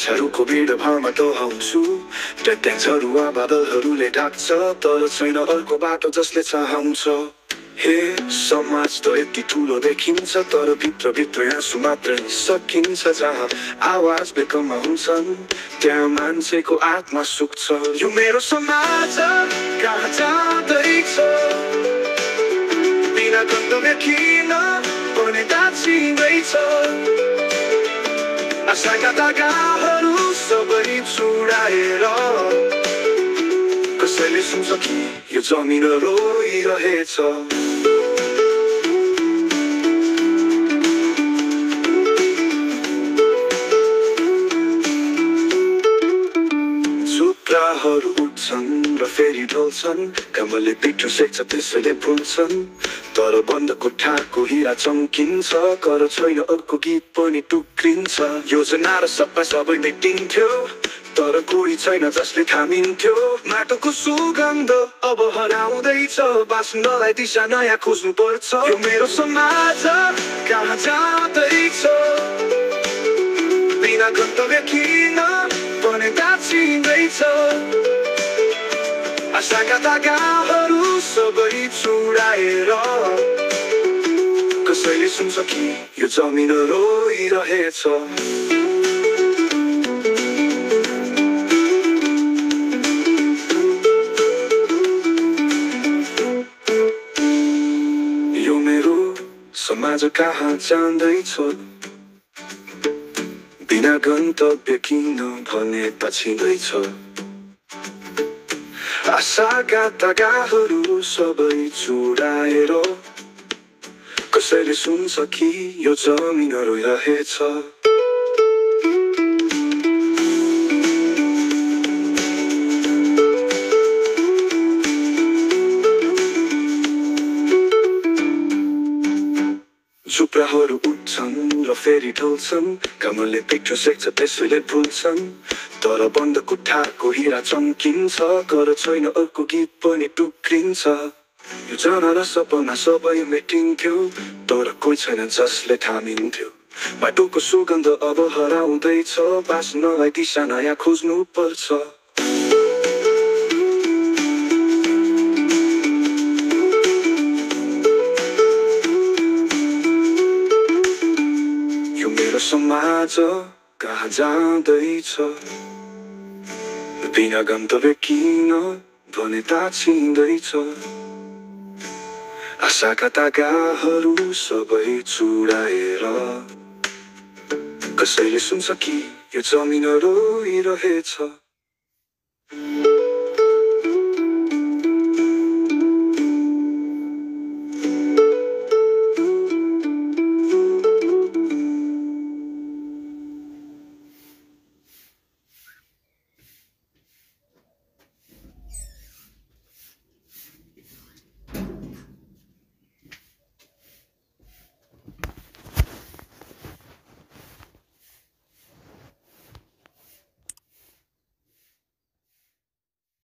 मान्छेहरूको भिडभाडमा दोहोर्याउँछु ट्याङ्सहरू बादलहरूले ढाक्छ तर छैन अर्को बाटो जसले चाहन्छ। हे समाज त यति ठुलो देखिन्छ तर भित्रभित्र आँसु मात्रै सकिन्छ। जहाँ आवाज बेकममा हुन्छन् त्यहाँ मान्छेको आत्मा सुक्छ। यो मेरो समाज कहाँ जाँदैछ, बिना गन्तव्य किन पनि टाँसिँदैछ। आशाका धागाहरू सबै चुडाएर कसैले सुन्छ कि यो जमिन रोइरहेछ। चुक्राहरू उठ्छन् र फेरि ढल्छन्, घामले पिठो सेक्छ त्यसैले भुल्छन्। तर बन्द कोठाको हिरा चम्किन्छ, कर छैन अर्को गीत पनि टुक्रिन्छ। योजना र सपना सबै मेटिन्थ्यो तर कोही छैन जसले थामिन्थ्यो। माटोको सुगन्ध अब हराउँदैछ, बाँच्नलाई दिशा नयाँ खोज्नु पर्छ। यो मेरो समाज कहाँ जाँदैछ, बिना गन्तव्य किन पनि टाँसिँदैछ। आशाका धागाहरू सबै चुडाएर कसैले सुन्छ कि यो जमिन रोइरहेछ। यो मेरो समाज कहाँ जाँदैछ, बिना गन्तव्य किन भने पछिँदैछ। आशाका धागाहरू सबै चुडाएर कसैले सुन्छ कि यो जमिन रोइरहेछ। चुक्राहरू उठ्छन् र फेरि ढल्छन्, घामले पिठो सेक्छ त्यसैले भुल्छन्। तर बन्द कोठाको हिरा चम्किन्छ, कर छैन अर्को गीत पनि टुक्रिन्छ। योजना र सपना सबै मेटिन्थ्यो तर कोही छैन जसले थामिन्थ्यो। माटोको सुगन्ध अब हराउँदैछ, बाँच्नलाई दिशा नयाँ खोज्नु पर्छ। यो मेरो समाज कहाँ जाँदैछ, बिना गन्तव्य किन भने टाँसिँदैछ। आशाका धागाहरू सबै चुडाएर कसैले सुन्छ कि यो जमिन रोइरहेछ।